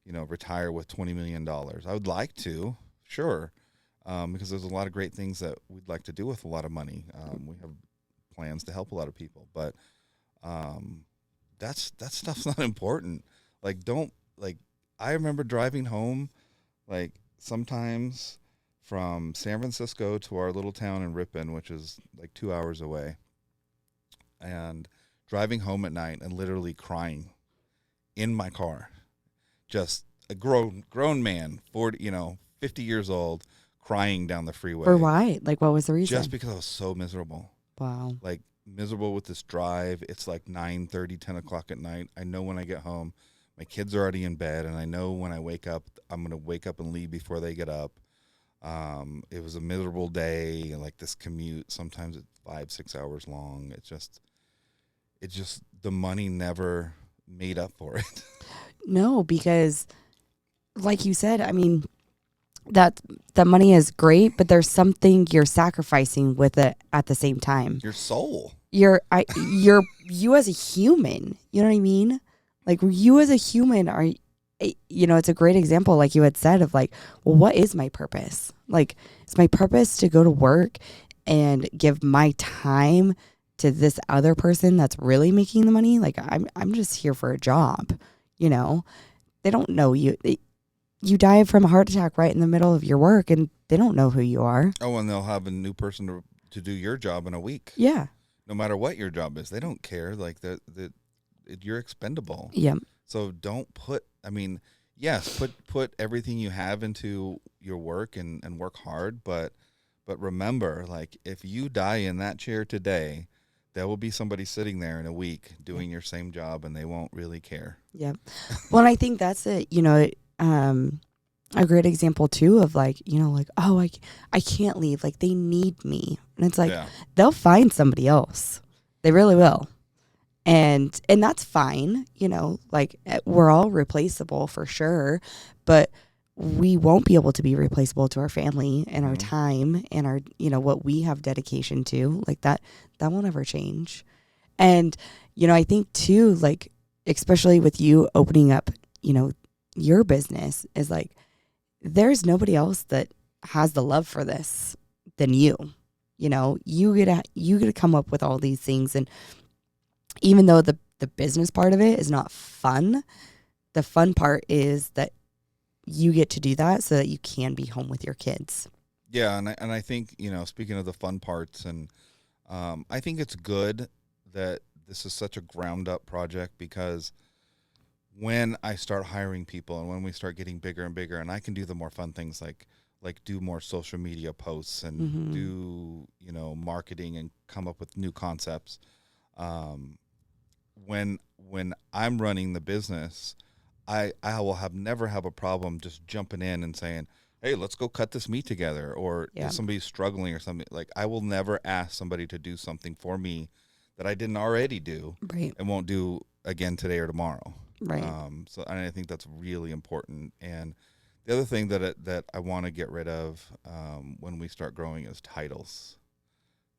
retire with $20 million. I would like to, sure. Because there's a lot of great things that we'd like to do with a lot of money. We have plans to help a lot of people, but that stuff's not important. I remember driving home, like sometimes from San Francisco to our little town in Ripon, which is like 2 hours away, and driving home at night and literally crying in my car. Just a grown man, 50 years old, crying down the freeway. For why? Like, what was the reason? Just because I was so miserable. Wow. Like, miserable with this drive. It's like 9:30, 10 o'clock at night. I know when I get home, my kids are already in bed, and I know when I wake up, I'm going to wake up and leave before they get up. It was a miserable day, and like this commute, sometimes it's 5-6 hours long. It's just the money never made up for it. No, because like you said, I mean, that money is great, but there's something you're sacrificing with it at the same time. Your soul. You as a human, you know what I mean? Like, you as a human are, it's a great example, like you had said, of like, well, what is my purpose? Like, it's my purpose to go to work and give my time to this other person that's really making the money. Like, I'm just here for a job, They don't know you. You die from a heart attack right in the middle of your work, and they don't know who you are. Oh, and they'll have a new person to do your job in a week. Yeah. No matter what your job is, they don't care. Like you're expendable. Yeah. So don't put everything you have into your work and work hard, but remember, like, if you die in that chair today, there will be somebody sitting there in a week doing your same job, and they won't really care. Yeah. Well, I think that's it. A great example too of like, oh, I can't leave. Like, they need me. And it's like, they'll find somebody else. They really will. And that's fine. Like, we're all replaceable for sure, but we won't be able to be replaceable to our family and our time and our, what we have dedication to. Like, that won't ever change. And, I think too, like, especially with you opening up, your business, is like, there's nobody else that has the love for this than you. You get to come up with all these things. And even though the business part of it is not fun, the fun part is that you get to do that so that you can be home with your kids. Yeah. And I think, speaking of the fun parts, and I think it's good that this is such a ground up project, because when I start hiring people and when we start getting bigger and bigger, and I can do the more fun things like do more social media posts and do, marketing and come up with new concepts. When I'm running the business, I will never have a problem just jumping in and saying, hey, let's go cut this meat together. Or if somebody's struggling or something, like, I will never ask somebody to do something for me that I didn't already do and won't do again today or tomorrow. Right. So I think that's really important. And the other thing that I want to get rid of when we start growing is titles.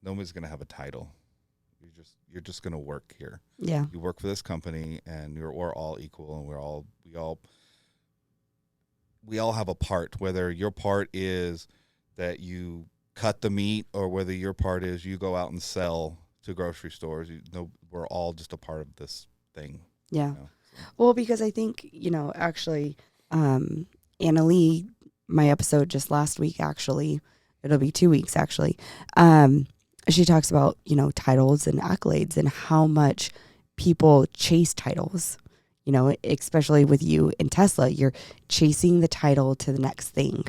Nobody's going to have a title. You're just going to work here. Yeah. You work for this company, and we're all equal, and we all have a part. Whether your part is that you cut the meat, or whether your part is you go out and sell to grocery stores, we're all just a part of this thing. Yeah. Well, because I think, actually, Anna Lee, my episode just last week, actually, it'll be 2 weeks, actually, she talks about, titles and accolades and how much people chase titles, especially with you in Tesla. You're chasing the title to the next thing.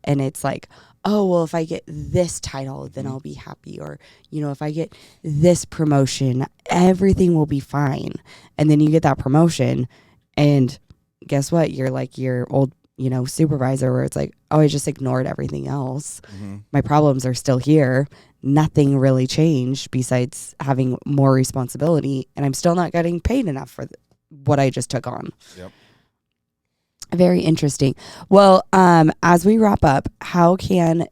And it's like, oh, well, if I get this title, then I'll be happy. Or, if I get this promotion, everything will be fine. And then you get that promotion, and guess what? You're like your old, supervisor, where it's like, oh, I just ignored everything else. My problems are still here. Nothing really changed besides having more responsibility, and I'm still not getting paid enough for what I just took on. Yep. Very interesting. Well, as we wrap up, how can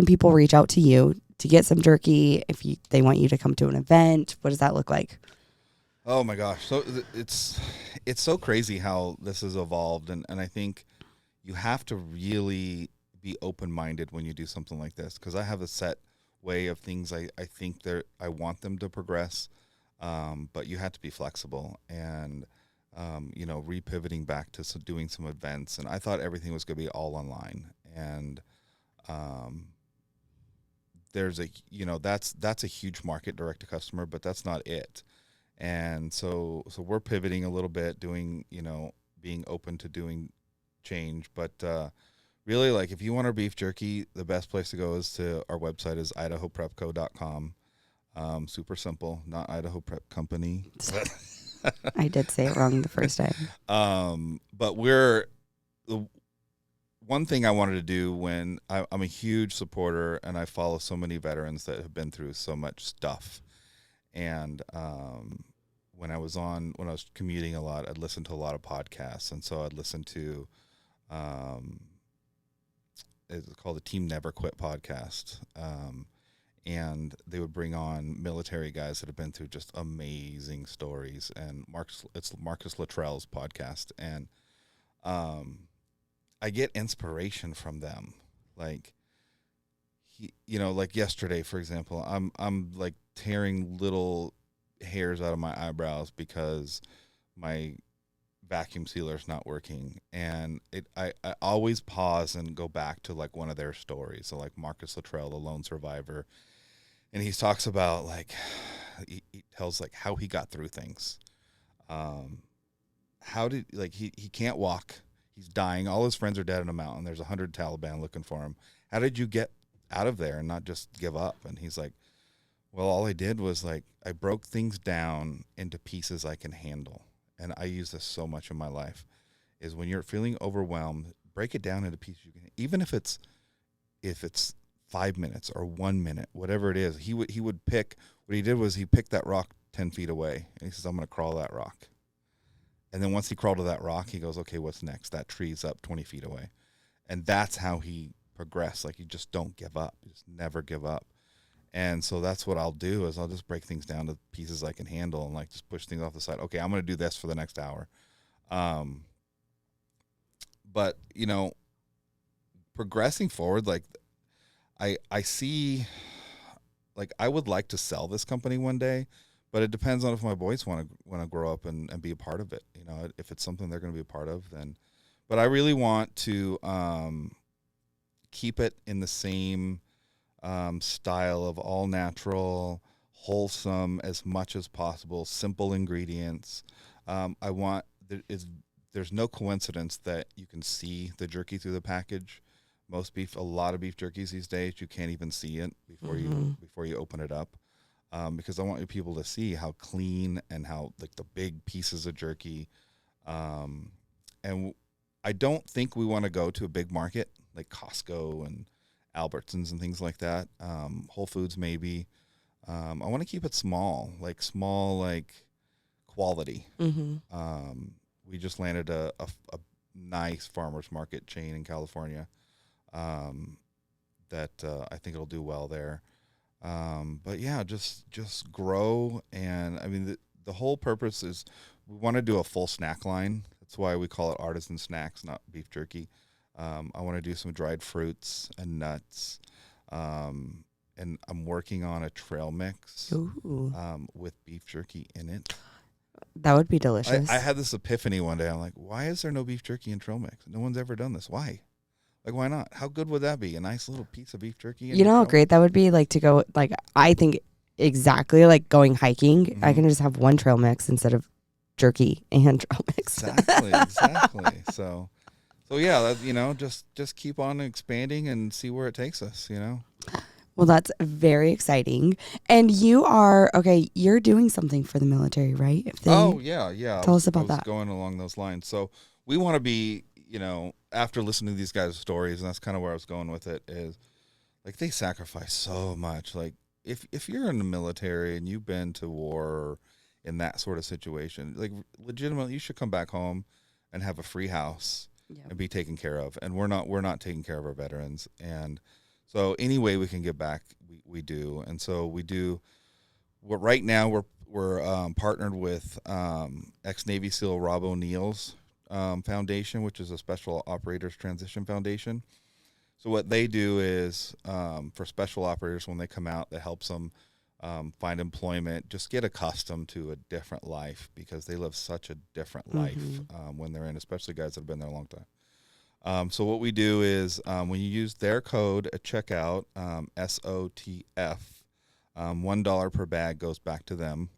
people reach out to you to get some jerky if they want you to come to an event? What does that look like? Oh my gosh. So it's so crazy how this has evolved, and I think you have to really be open-minded when you do something like this, because I have a set way of things I think I want them to progress, but you have to be flexible and repivoting back to doing some events, and I thought everything was going to be all online, and um, there's that's a huge market, direct to customer, but that's not it. And so we're pivoting a little bit, doing being open to doing change, but really, like, if you want our beef jerky, the best place to go is to our website is idahoprepco.com. Super simple, not Idaho Prep Company. I did say it wrong the first time. But we're the one thing I wanted to do when I'm a huge supporter and I follow so many veterans that have been through so much stuff. And when I was commuting a lot, I'd listen to a lot of podcasts, and so I'd listen to it's called the Team Never Quit podcast. And they would bring on military guys that have been through just amazing stories. And it's Marcus Luttrell's podcast, and I get inspiration from them. Like like yesterday, for example, I'm like tearing little hairs out of my eyebrows because my vacuum sealer's not working, and I always pause and go back to like one of their stories. So like Marcus Luttrell, the lone survivor, and he talks about like he tells like how he got through things. How did he can't walk, he's dying, all his friends are dead in a mountain, there's 100 Taliban looking for him. How did you get out of there and not just give up? And he's like, well, all I did was like I broke things down into pieces I can handle. And I use this so much in my life, is when you're feeling overwhelmed, break it down into pieces you can, even if it's 5 minutes or 1 minute, whatever it is. He would pick, what he did was he picked that rock 10 feet away, and he says, I'm going to crawl that rock. And then once he crawled to that rock, he goes, okay, what's next? That tree's up 20 feet away. And that's how he progressed. Like, you just don't give up. You just never give up. And so that's what I'll do, is I'll just break things down to pieces I can handle and like just push things off the side. Okay, I'm going to do this for the next hour. But, progressing forward, like I see, like, I would like to sell this company one day, but it depends on if my boys want to grow up and be a part of it. If it's something they're going to be a part of, then, but I really want to keep it in the same style of all natural, wholesome as much as possible, simple ingredients. I want, there's no coincidence that you can see the jerky through the package. A lot of beef jerkies these days, you can't even see it before you open it up, because I want people to see how clean and how like the big pieces of jerky. And I don't think we want to go to a big market like Costco and Albertsons and things like that. Whole Foods maybe. I want to keep it small quality. We just landed a nice farmers market chain in California that I think it'll do well there. But yeah, just grow. And I mean, the whole purpose is we want to do a full snack line. That's why we call it artisan snacks, not beef jerky. I want to do some dried fruits and nuts. And I'm working on a trail mix with beef jerky in it. That would be delicious. I had this epiphany one day. I'm like, why is there no beef jerky in trail mix? No one's ever done this. Why? Like, why not? How good would that be? A nice little piece of beef jerky. You know how great that would be? Like, to go, like, I think exactly like going hiking. Mm-hmm. I can just have one trail mix instead of jerky and trail mix. Exactly. So yeah, just keep on expanding and see where it takes us, Well, that's very exciting. And you're doing something for the military, right? Yeah. Tell us about that. Going along those lines. So we want to be, after listening to these guys' stories, and that's kind of where I was going with it, is like they sacrifice so much. Like if you're in the military and you've been to war or in that sort of situation, like legitimately you should come back home and have a free house. and be taken care of. And we're not taking care of our veterans. And so any way we can give back, we do. And so we do. Right now we're partnered with ex-Navy SEAL Rob O'Neill's foundation, which is a Special Operators Transition Foundation. So what they do is for special operators, when they come out, that helps them find employment, just get accustomed to a different life, because they live such a different life when they're in, especially guys that have been there a long time. So what we do is when you use their code at checkout, SOTF, $1 per bag goes back to them.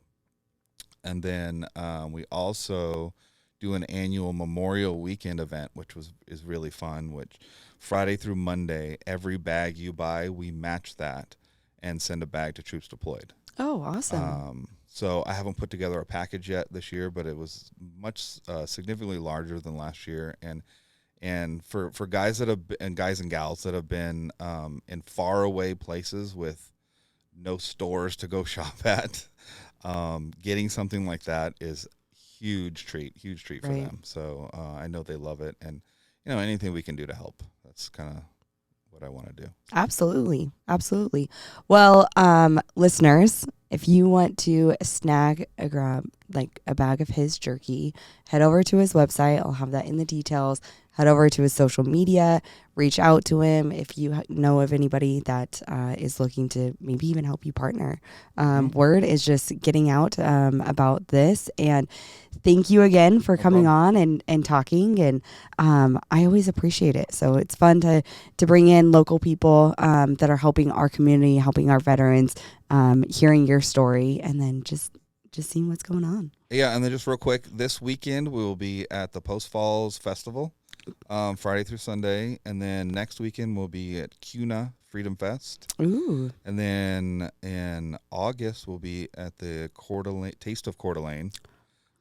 And then we also do an annual Memorial Weekend event, which is really fun, which Friday through Monday, every bag you buy, we match that and send a bag to troops deployed. Oh, awesome. So I haven't put together a package yet this year, but it was much significantly larger than last year. And for guys and gals that have been in far away places with no stores to go shop at, getting something like that is huge treat for them. So I know they love it, and anything we can do to help, that's kind of what I want to do. Absolutely. Well, listeners, if you want to snag a bag of his jerky, head over to his website. I'll have that in the details. Head over to his social media, reach out to him if you know of anybody that is looking to maybe even help you partner. Word is just getting out about this. And thank you again for coming on and talking. And I always appreciate it. So it's fun to bring in local people that are helping our community, helping our veterans, hearing your story, and then just seeing what's going on. Yeah, and then just real quick, this weekend we will be at the Post Falls Festival, Friday through Sunday, and then next weekend we'll be at CUNA Freedom Fest. Ooh. And then in August we'll be at the Taste of Coeur d'Alene,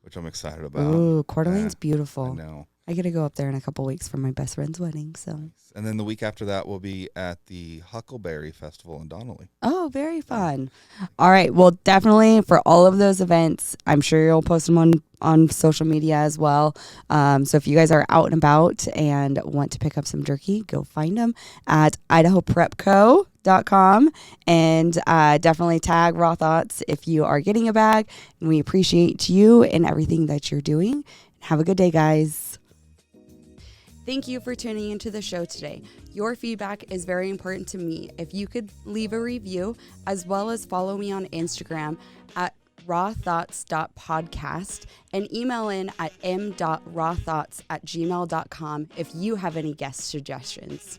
which I'm excited about. Ooh, Coeur d'Alene's beautiful. I know. I get to go up there in a couple weeks for my best friend's wedding. So. And then the week after that, we'll be at the Huckleberry Festival in Donnelly. Oh, very fun. All right. Well, definitely for all of those events, I'm sure you'll post them on social media as well. So if you guys are out and about and want to pick up some jerky, go find them at idahoprepco.com, and definitely tag Raw Thoughts if you are getting a bag. And we appreciate you and everything that you're doing. Have a good day, guys. Thank you for tuning into the show today. Your feedback is very important to me. If you could leave a review, as well as follow me on Instagram at rawthoughts.podcast, and email in at m.rawthoughts@gmail.com if you have any guest suggestions.